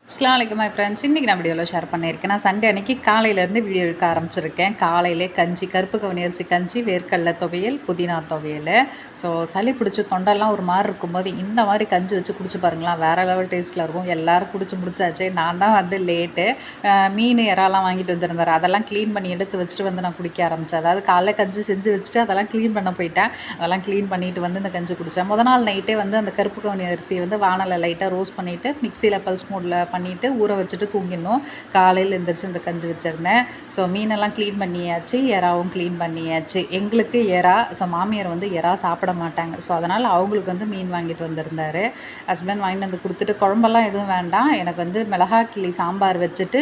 அஸ்ஸலாமு அலைக்கும் my friends. இன்றைக்கி நான் வீடியோவில் ஷேர் பண்ணியிருக்கேன். நான் சண்டே அன்றைக்கி காலையிலேருந்து வீடியோ எடுக்க ஆரம்பிச்சிருக்கேன். காலையிலே கஞ்சி, கருப்பு கவுனி அரிசி கஞ்சி, வேர்க்கடலை துவையல், புதினா துவையல். ஸோ சளி பிடிச்சி தொண்டெல்லாம் ஒரு மாதிரி இருக்கும்போது இந்த மாதிரி கஞ்சி வச்சு குடிச்சு பாருங்களேன், வேறு லெவல் டேஸ்ட்டில் இருக்கும். எல்லோரும் குடிச்சு முடிச்சாச்சு. நான் தான் வந்து லேட்டு. மீன் இறாலாம் வாங்கிட்டு வந்திருந்தார். அதெல்லாம் க்ளீன் பண்ணி எடுத்து வச்சுட்டு வந்து நான் குடிக்க ஆரம்பித்தேன். அதாவது காலைல கஞ்சி செஞ்சு வச்சுட்டு அதெல்லாம் க்ளீன் பண்ண போயிட்டேன். அதெல்லாம் க்ளீன் பண்ணிவிட்டு வந்து இந்த கஞ்சி குடித்தேன். முத நாள் நைட்டே வந்து அந்த கருப்பு கவுனி அரிசியை வந்து வானலில் லைட்டாக ரோஸ்ட் பண்ணிவிட்டு மிக்சியில் பல்ஸ் மோடில் பண்ணிவிட்டு ஊற வச்சுட்டு தூங்கிடணும். காலையில் எந்திரிச்சு இந்த கஞ்சி வச்சுருந்தேன். ஸோ மீனெல்லாம் க்ளீன் பண்ணியாச்சு, எறாவும் க்ளீன் பண்ணியாச்சு. எங்களுக்கு எறா, ஸோ மாமியார் வந்து எறா சாப்பிட மாட்டாங்க. ஸோ அதனால் அவங்களுக்கு வந்து மீன் வாங்கிட்டு வந்திருந்தார். ஹஸ்பண்ட் வாங்கிட்டு வந்து கொடுத்துட்டு குழம்பெல்லாம் எதுவும் வேண்டாம், எனக்கு வந்து மிளகா கிள்ளி சாம்பார் வச்சுட்டு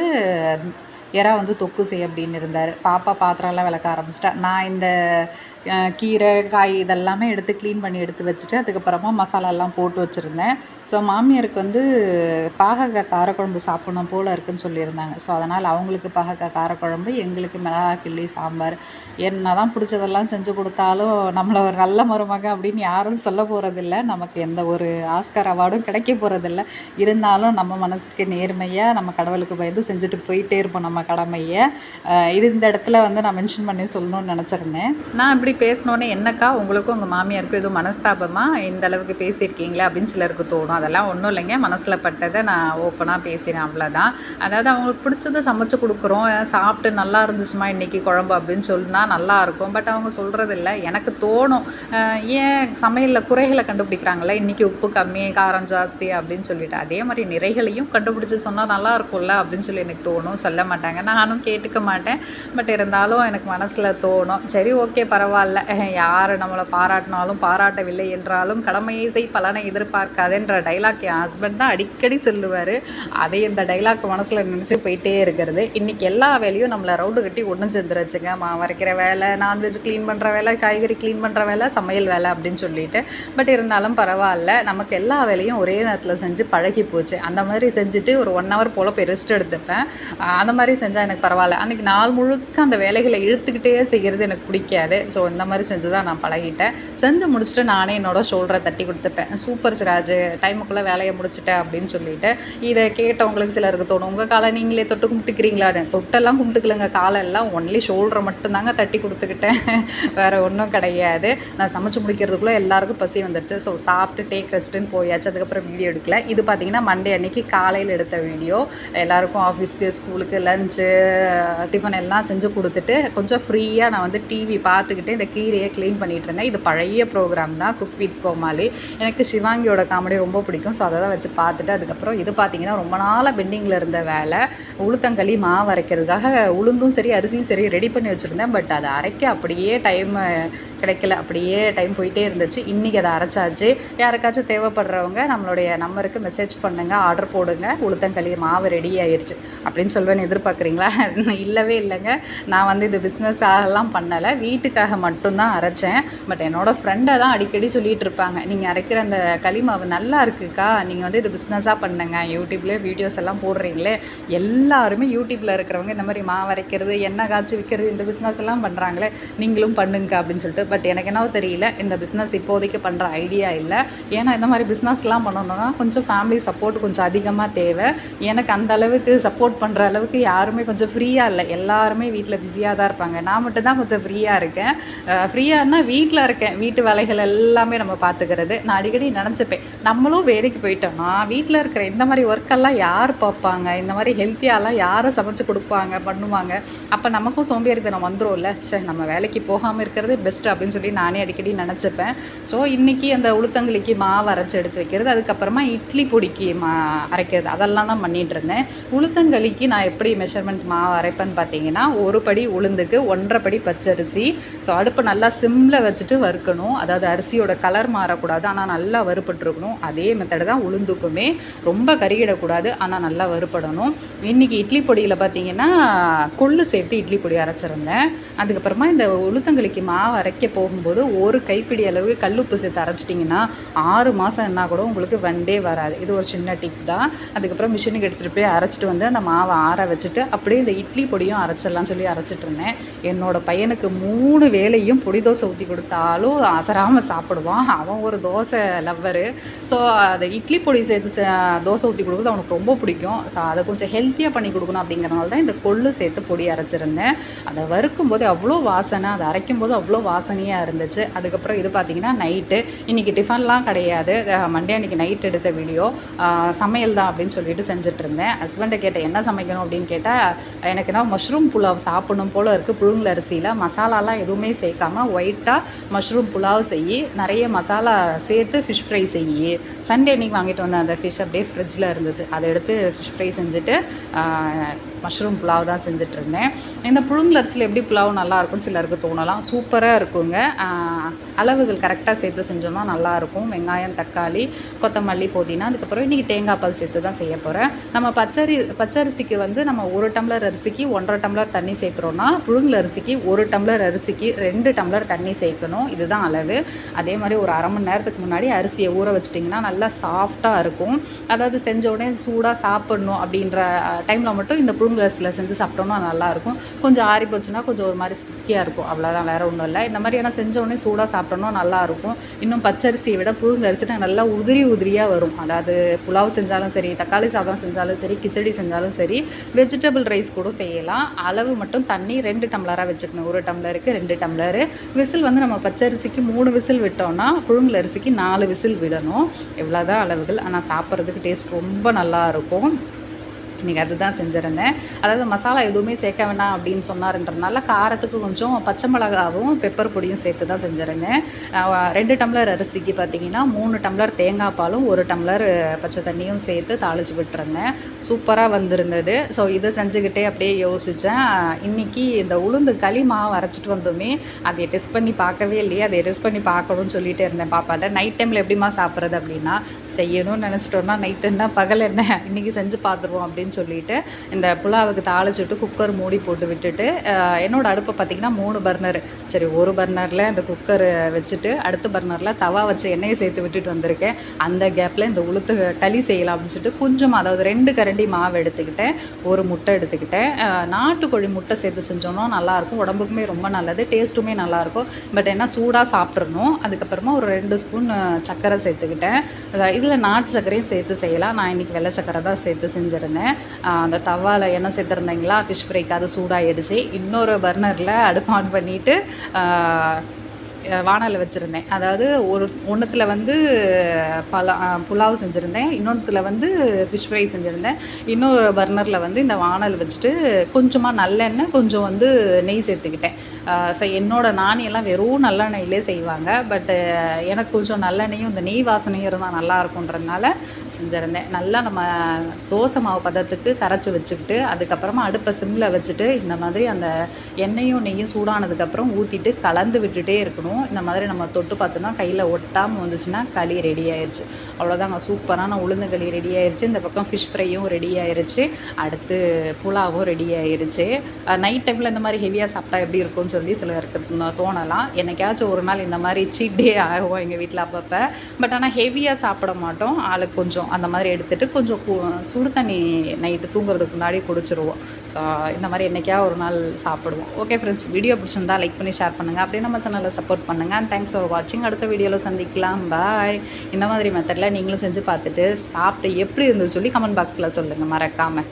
எறா வந்து தொக்கு செய் அப்படின்னு இருந்தார். பாப்பா பாத்திரம்லாம் விளக்க ஆரம்பிச்சிட்டா. நான் இந்த கீரை காய் இதெல்லாமே எடுத்து க்ளீன் பண்ணி எடுத்து வச்சுட்டு அதுக்கப்புறமா மசாலாலாம் போட்டு வச்சுருந்தேன். ஸோ மாமியாருக்கு வந்து பாகக்காய் காரக்குழம்பு சாப்பிட்ணும் போல் இருக்குதுன்னு சொல்லியிருந்தாங்க. ஸோ அதனால் அவங்களுக்கு பாகக்காய் காரக்குழம்பு, எங்களுக்கு மிளகா கிள்ளி சாம்பார். என்ன தான் பிடிச்சதெல்லாம் செஞ்சு கொடுத்தாலும் நம்மளை ஒரு நல்ல மருமக அப்படின்னு யாரும் சொல்ல போகிறதில்ல. நமக்கு எந்த ஒரு ஆஸ்கார் அவார்டும் கிடைக்க போகிறதில்ல. இருந்தாலும் நம்ம மனசுக்கு நேர்மையாக நம்ம கடவுளுக்கு பயந்து செஞ்சுட்டு போயிட்டே இருப்போம் நம்ம கடமையை. இது இந்த இடத்துல வந்து நான் மென்ஷன் பண்ணி சொல்லணும்னு நினச்சிருந்தேன். நான் இப்படி பேசினோன்னே என்னக்கா உங்களுக்கும் உங்கள் மாமியாருக்கும் எதுவும் மனஸ்தாபமாக இந்த அளவுக்கு பேசியிருக்கீங்களே அப்படின்னு சிலருக்கு தோணும். அதெல்லாம் ஒன்றும் இல்லைங்க, மனசில் பட்டதை நான் ஓப்பனாக பேசினேன், அவ்வளோதான். அதாவது அவங்களுக்கு பிடிச்சதை சமைச்சு கொடுக்குறோம், சாப்பிட்டு நல்லா இருந்துச்சுமா இன்றைக்கி குழம்பு அப்படின்னு சொன்னால் நல்லாயிருக்கும். பட் அவங்க சொல்கிறதில்ல. எனக்கு தோணும், ஏன் சமையலில் குறைகளை கண்டுபிடிக்கிறாங்களே, இன்றைக்கி உப்பு கம்மி, காரம் ஜாஸ்தி அப்படின்னு சொல்லிட்டு, அதே மாதிரி நிறைகளையும் கண்டுபிடிச்சி சொன்னால் நல்லா இருக்கும்ல அப்படின்னு சொல்லி எனக்கு தோணும். சொல்ல மாட்டாங்க, நானும் கேட்டுக்க மாட்டேன். பட் இருந்தாலும் எனக்கு மனசில் தோணும், சரி ஓகே பரவாயில்ல, யார் நம்மளை பாராட்டினாலும் பாராட்டவில்லை என்றாலும் கடமையை செய் பலனை எதிர்பார்க்காதுன்ற டைலாக் என் ஹஸ்பண்ட் தான் அடிக்கடி சொல்லுவார். அதே இந்த டைலாக் மனசில் நினச்சி போயிட்டே இருக்கிறது. இன்றைக்கி எல்லா வேலையும் நம்மளை ரவுண்டு கட்டி ஒன்று சேர்ந்துருச்சுங்க. வரைக்கிற வேலை, நான்வெஜ் க்ளீன் பண்ணுற வேலை, காய்கறி க்ளீன் பண்ணுற வேலை, சமையல் வேலை அப்படின்னு சொல்லிட்டு. பட் இருந்தாலும் பரவாயில்ல, நமக்கு எல்லா வேலையும் ஒரே நேரத்தில் செஞ்சு பழகி போச்சு. அந்த மாதிரி செஞ்சுட்டு ஒரு 1 hour போல் போய் ரெஸ்ட் எடுத்துப்பேன். அந்த மாதிரி செஞ்சால் எனக்கு பரவாயில்ல. அன்றைக்கி நாள் முழுக்க அந்த வேலைகளை இழுத்துக்கிட்டே செய்கிறது எனக்கு பிடிக்காது. ஸோ இந்த மாதிரி செஞ்சு தான் நான் பழகிட்டேன். செஞ்சு முடிச்சுட்டு நானே என்னோட ஷோல்டரை தட்டி கொடுத்துப்பேன், சூப்பர் சிராஜ், டைமுக்குள்ளே வேலையை முடிச்சிட்டேன் அப்படின்னு சொல்லிட்டு. இதை கேட்டவங்களுக்கு சிலருக்கு தோணும், உங்கள் காலை நீங்களே தொட்டு கும்பிட்டுக்கிறீங்களான்னு. தொட்டெல்லாம் கும்பிட்டுக்கலங்க, காலெல்லாம் ஒன்லி ஷோல்டரை மட்டும்தாங்க தட்டி கொடுத்துக்கிட்டேன், வேறு ஒன்றும் கிடையாது. நான் சமைச்சு முடிக்கிறதுக்குள்ளே எல்லாருக்கும் பசி வந்துடுச்சு. ஸோ சாப்பிட்டு டேக் ரெஸ்ட்டுன்னு போயாச்சு. அதுக்கப்புறம் வீடியோ எடுக்கல. இது பார்த்திங்கன்னா மண்டே அன்றைக்கி காலையில் எடுத்த வீடியோ. எல்லாருக்கும் ஆஃபீஸ்க்கு, ஸ்கூலுக்கு லஞ்சு, டிஃபன் எல்லாம் செஞ்சு கொடுத்துட்டு கொஞ்சம் ஃப்ரீயாக நான் வந்து டிவி பார்த்துக்கிட்டு இந்த கீரையை க்ளீன் பண்ணிகிட்டு இருந்தேன். இது பழைய ப்ரோக்ராம் தான், குக் வித் கோமாளி. எனக்கு சிவாங்கியோட காமெடி ரொம்ப பிடிக்கும். ஸோ அதை தான் வச்சு பார்த்துட்டு அதுக்கப்புறம் இது பார்த்திங்கன்னா ரொம்ப நாளாக பெண்டிங்கில் இருந்த வேலை, உளுத்தங்களி மாவு அரைக்கிறதுக்காக உளுந்தும் சரி அரிசியும் சரி ரெடி பண்ணி வச்சுருந்தேன். பட் அதை அரைக்க அப்படியே டைம் கிடைக்கல, அப்படியே டைம் போயிட்டே இருந்துச்சு. இன்றைக்கி அதை அரைச்சாச்சு. யாருக்காச்சும் தேவைப்படுறவங்க நம்மளுடைய நம்பருக்கு மெசேஜ் பண்ணுங்கள், ஆர்டர் போடுங்க, உளுத்தங்களி மாவு ரெடி ஆயிடுச்சு அப்படின்னு சொல்வேன்னு எதிர்பார்க்குறீங்களா? இல்லவே இல்லைங்க. நான் வந்து இது பிஸ்னஸாகலாம் பண்ணலை, வீட்டுக்காக மட்டும்தான் அரைச்சேன். பட் என்னோடய ஃப்ரெண்டை தான் அடிக்கடி சொல்லிகிட்டு இருப்பாங்க, நீங்கள் அரைக்கிற அந்த களி மாவு நல்லா இருக்குக்கா, நீங்கள் வந்து இது பிஸ்னஸாக பண்ணுங்க, யூடியூப்லேயே வீடியோஸ் எல்லாம் போடுறீங்களே. எல்லாருமே யூடியூப்பில் இருக்கிறவங்க இந்த மாதிரி மாவு அரைக்கிறது, எண்ணெய் காய்ச்சி விற்கிறது, இந்த பிஸ்னஸ் எல்லாம் பண்ணுறாங்களே, நீங்களும் பண்ணுங்க அப்படின்னு சொல்லிட்டு. பட் எனக்கு என்னவோ தெரியல, இந்த பிஸ்னஸ் இப்போதைக்கு பண்ணுற ஐடியா இல்லை. ஏன்னா இந்த மாதிரி பிஸ்னஸ்லாம் பண்ணணுன்னா கொஞ்சம் ஃபேமிலி சப்போர்ட் கொஞ்சம் அதிகமாக தேவை. எனக்கு அந்த அளவுக்கு சப்போர்ட் பண்ணுற அளவுக்கு யாருமே கொஞ்சம் ஃப்ரீயாக இல்லை. எல்லாருமே வீட்டில் பிஸியாக தான் இருப்பாங்க. நான் மட்டும் தான் கொஞ்சம் ஃப்ரீயாக இருக்கேன். ஃப்ரீயானா வீட்டில் இருக்கேன், வீட்டு வேலைகள் எல்லாமே நம்ம பார்த்துக்கிறது. நான் அடிக்கடி நினச்சிப்பேன், நம்மளும் வேலைக்கு போயிட்டோம்னா வீட்டில் இருக்கிற இந்த மாதிரி ஒர்க்கெல்லாம் யார் பார்ப்பாங்க, இந்த மாதிரி ஹெல்த்தியாலாம் யாரை சமைச்சு கொடுப்பாங்க பண்ணுவாங்க. அப்போ நமக்கும் சோம்பேறித்தனம் வந்துடும்ல, சே நம்ம வேலைக்கு போகாமல் இருக்கிறது பெஸ்ட்டு அப்படின்னு சொல்லி நானே அடிக்கடி நினச்சிப்பேன். ஸோ இன்றைக்கி அந்த உளுத்தங்களிக்கு மாவு அரைச்சி எடுத்து வைக்கிறது, அதுக்கப்புறமா இட்லி பொடிக்கு அரைக்கிறது, அதெல்லாம் தான் பண்ணிகிட்டு இருந்தேன். உளுத்தங்களிக்கு நான் எப்படி மெஷர்மெண்ட் மாவு அரைப்பேன்னு பார்த்தீங்கன்னா, 1 படி உளுந்துக்கு 1.5 படி பச்சரிசி. ஸோ அடுப்பு நல்லா சிம்மில் வச்சுட்டு வறுக்கணும். அதாவது அரிசியோட கலர் மாறக்கூடாது, ஆனால் நல்லா வறுபட்டுருக்கணும். அதே மெத்தடு தான் உளுந்துக்குமே, ரொம்ப கருகிடக்கூடாது, ஆனால் நல்லா வறுபடணும். இன்றைக்கி இட்லி பொடியில் பார்த்தீங்கன்னா கொள்ளு சேர்த்து இட்லி பொடி அரைச்சிருந்தேன். அதுக்கப்புறமா இந்த உளுத்தங்களிக்கு மாவு அரைக்க அரைக்க போகும்போது ஒரு கைப்பிடி அளவு கல்லுப்பு சேர்த்து அரைச்சிட்டிங்கன்னா 6 மாதம் என்ன கூட உங்களுக்கு வண்டே வராது. இது ஒரு சின்ன டிப் தான். அதுக்கப்புறம் மிஷினுக்கு எடுத்துகிட்டு போய் அரைச்சிட்டு வந்து அந்த மாவை ஆற வச்சுட்டு அப்படியே இந்த இட்லி பொடியும் அரைச்சிடலாம் சொல்லி அரைச்சிட்டு இருந்தேன். என்னோட பையனுக்கு 3 வேளையும் பொடி தோசை ஊற்றி கொடுத்தாலும் அசராமல் சாப்பிடுவான். அவன் ஒரு தோசை லவ்வரு. ஸோ அதை இட்லி பொடி சேர்த்து தோசை ஊற்றி கொடுக்குறது அவனுக்கு ரொம்ப பிடிக்கும். ஸோ அதை கொஞ்சம் ஹெல்த்தியாக பண்ணி கொடுக்கணும் அப்படிங்கிறனால தான் இந்த கொள்ளு சேர்த்து பொடி அரைச்சிருந்தேன். அதை வறுக்கும்போது அவ்வளோ வாசனை, அதை அரைக்கும்போது அவ்வளோ வாசனையாக இருந்துச்சு. அதுக்கப்புறம் இது பார்த்திங்கன்னா நைட்டு இன்றைக்கி டிஃபன்லாம் கிடையாது. மண்டே அன்றைக்கி நைட் எடுத்த வீடியோ சமையல் தான் அப்படின்னு சொல்லிட்டு செஞ்சிட்ருந்தேன். ஹஸ்பண்டை கேட்டேன் என்ன சமைக்கணும் அப்படின்னு கேட்டால், எனக்குன்னா மஷ்ரூம் புலாவ் சாப்பிடணும் போல் இருக்குது. புழுங்கல் அரிசியில் மசாலாலாம் எதுவுமே சேர்க்காமல் ஒயிட்டாக மஷ்ரூம் புலாவ் செய், நிறைய மசாலா சேர்த்து ஃபிஷ் ஃப்ரை செய். சண்டே அன்றைக்கி வாங்கிட்டு வந்தேன் அந்த ஃபிஷ் அப்படியே ஃப்ரிட்ஜில் இருந்துச்சு. அதை எடுத்து ஃபிஷ் ஃப்ரை செஞ்சுட்டு மஷ்ரூம் புலாவ் தான் செஞ்சிட்ருந்தேன். இந்த புழுங்கல் அரிசியில் எப்படி புலாவ் நல்லாயிருக்கும்னு சிலருக்கு தோணலாம். சூப்பராக இருக்குங்க. அளவுகள் கரெக்டாக சேர்த்து செஞ்சோம்னா நல்லாயிருக்கும். வெங்காயம், தக்காளி, கொத்தமல்லி, புதினா, அதுக்கப்புறம் இன்றைக்கி தேங்காய் பால் சேர்த்து தான் செய்ய போகிறேன். நம்ம பச்சரிசிக்கு வந்து நம்ம 1 டம்ளர் அரிசிக்கு 1.5 டம்ளர் தண்ணி சேர்க்குறோன்னா, புழுங்கல் அரிசிக்கு 1 டம்ளர் அரிசிக்கு 2 டம்ளர் தண்ணி சேர்க்கணும். இதுதான் அளவு. அதே மாதிரி ஒரு அரை மணி நேரத்துக்கு முன்னாடி அரிசியை ஊற வச்சிட்டிங்கன்னா நல்லா சாஃப்டாக இருக்கும். அதாவது செஞ்ச உடனே சூடாக சாப்பிட்ணும் அப்படின்ற டைமில் மட்டும் இந்த புழுங்கல் அரிசியில் செஞ்சு சாப்பிட்டோம்னா நல்லாயிருக்கும். கொஞ்சம் ஆறி போச்சுன்னா கொஞ்சம் ஒரு மாதிரி ஸ்டிக்கியாக இருக்கும். அவ்வளோதான், வேறு ஒன்றும் இல்லை. இந்த மாதிரி ஆனால் செஞ்ச உடனே சூடாக சாப்பிட்டோம்னா நல்லாயிருக்கும். இன்னும் பச்சரிசியை விட புழுங்கல் அரிசினா நல்லா உதிரியாக வரும். அதாவது புலாவ் செஞ்சாலும் சரி, தக்காளி சாதம் செஞ்சாலும் சரி, கிச்சடி செஞ்சாலும் சரி, வெஜிடபிள் ரைஸ் கூட செய்யலாம். அளவு மட்டும் தண்ணி 2 டம்ளராக வச்சுக்கணும். 1 டம்ளருக்கு 2 டம்ளரு. விசில் வந்து நம்ம பச்சரிசிக்கு 3 விசில் விட்டோம்னா புழுங்கல் அரிசிக்கு 4 விசில் விடணும். இவ்வளோதான் அளவுகள். ஆனால் சாப்பிட்றதுக்கு டேஸ்ட் ரொம்ப நல்லாயிருக்கும். இன்றைக்கி அதுதான் செஞ்சுருந்தேன். அதாவது மசாலா எதுவுமே சேர்க்க வேண்டாம் அப்படின்னு சொன்னார்ன்றதுனால காரத்துக்கு கொஞ்சம் பச்சை மிளகாவும் பெப்பர் பொடியும் சேர்த்து தான் செஞ்சுருந்தேன். 2 டம்ளர் அரிசிக்கு பார்த்திங்கன்னா 3 டம்ளர் தேங்காய் பாலும் 1 டம்ளர் பச்சை தண்ணியும் சேர்த்து தாளித்து விட்டுருந்தேன். சூப்பராக வந்திருந்தது. ஸோ இதை செஞ்சுக்கிட்டே அப்படியே யோசித்தேன். இன்றைக்கி இந்த உளுந்து களி மாவு அரைச்சிட்டு வந்தோமே, அதை டெஸ்ட் பண்ணி பார்க்கவே இல்லையே, அதை டெஸ்ட் பண்ணி பார்க்கணும்னு சொல்லிகிட்டே இருந்தேன் பாப்பாட்ட. நைட் டைமில் எப்படிமா சாப்பிட்றது அப்படின்னா, செய்யணும்னு நினச்சிட்டோன்னா நைட் என்ன பகல் என்ன இன்றைக்கி செஞ்சு பார்த்துருவோம் அப்படின்னு சொல்லிட்டு இந்த புலாவுக்கு தாளிச்சுட்டு குக்கர் மூடி போட்டு விட்டுட்டு, என்னோடய அடுப்பை பார்த்திங்கன்னா 3 பர்னர். சரி, ஒரு பர்னரில் இந்த குக்கர் வச்சுட்டு அடுத்த பர்னரில் தவா வச்சு எண்ணெயை சேர்த்து விட்டுட்டு வந்திருக்கேன். அந்த கேப்பில் இந்த உளுத்து களி செய்யலாம் அப்படின்னு சொல்லிட்டு கொஞ்சம், அதாவது 2 கரண்டி மாவு எடுத்துக்கிட்டேன், ஒரு முட்டை எடுத்துக்கிட்டேன். நாட்டுக்கோழி முட்டை சேர்த்து செஞ்சோன்னா நல்லாயிருக்கும். உடம்புக்குமே ரொம்ப நல்லது, டேஸ்ட்டுமே நல்லாயிருக்கும். பட் என்ன சூடாக சாப்பிட்றணும். அதுக்கப்புறமா ஒரு 2 ஸ்பூன் சர்க்கரை சேர்த்துக்கிட்டேன். இதில் நாட்டு சர்க்கரையும் சேர்த்து செய்யலாம். நான் இன்றைக்கி வெள்ளை சர்க்கரை தான் சேர்த்து செஞ்சுருந்தேன். அந்த தவாவில் எண்ணெய் சேர்த்துருந்தீங்களா ஃபிஷ் ஃப்ரைக்கு, அது சூடாகிடுச்சு. இன்னொரு பர்னரில் அடுப்பு ஆன் பண்ணிவிட்டு வானலில் வச்சுருந்தேன். அதாவது ஒன்றுத்தில் வந்து புலாவ் செஞ்சுருந்தேன், இன்னொன்றுத்தில் வந்து ஃபிஷ் ஃப்ரை செஞ்சுருந்தேன். இன்னொரு பர்னரில் வந்து இந்த வானல் வச்சுட்டு கொஞ்சமாக நல்லெண்ணெய், கொஞ்சம் வந்து நெய் சேர்த்துக்கிட்டேன். ஸோ என்னோட நானியெல்லாம் வெறும் நல்லெண்ணெயிலே செய்வாங்க. பட்டு எனக்கு கொஞ்சம் நல்லெண்ணெயும் இந்த நெய் வாசனையும் இருந்தால் நல்லா இருக்குன்றதுனால செஞ்சுருந்தேன். நல்லா நம்ம தோசை மாவு பதத்துக்கு கரைச்சி வச்சுக்கிட்டு அதுக்கப்புறமா அடுப்பை சிம்மில் வச்சுட்டு இந்த மாதிரி அந்த எண்ணெயும் நெய்யும் சூடானதுக்கப்புறம் ஊற்றிட்டு கலந்து விட்டுட்டே இருக்கணும். இந்த மாதிரி நம்ம தொட்டு பார்த்தோன்னா கையில் ஒட்டாமல் வந்துச்சுன்னா களி ரெடி ஆயிடுச்சு. அவ்வளோதாங்க, சூப்பரான உளுந்து களி ரெடி ஆயிடுச்சு. இந்த பக்கம் ஃபிஷ் ஃப்ரையும் ரெடி ஆயிடுச்சு. அடுத்து புலாவும் ரெடி ஆயிடுச்சு. நைட் டைமில் இந்த மாதிரி ஹெவியாக சாப்பிட்டா எப்படி இருக்கும்னு சொல்லி சிலருக்கு தோணலாம். என்னைக்காச்சும் ஒரு நாள் இந்த மாதிரி சீட் டே ஆகும் எங்கள் வீட்டில் அப்பப்போ. பட் ஆனால் ஹெவியாக சாப்பிட மாட்டோம். ஆளுக்கு கொஞ்சம் அந்த மாதிரி எடுத்துகிட்டு கொஞ்சம் சுடு தண்ணி நைட்டு தூங்குறதுக்கு முன்னாடி குடிச்சிருவோம். ஸோ இந்த மாதிரி என்றைக்கா ஒரு நாள் சாப்பிடுவோம். ஓகே ஃப்ரெண்ட்ஸ், வீடியோ பிடிச்சிருந்தா லைக் பண்ணி ஷேர் பண்ணுங்கள். அப்படியே நம்ம சேனலில் சப்போர்ட் பண்ணுங்கள். தேங்க்ஸ் ஃபார் வாட்சிங். அடுத்த வீடியோவில் சந்திக்கலாம். பாய். இந்த மாதிரி மெத்தடில் நீங்களும் செஞ்சு பார்த்துட்டு சாப்பிட்டு எப்படி இருந்தது சொல்லி கமெண்ட் பாக்ஸில் சொல்லுங்கள் மறக்காமல்.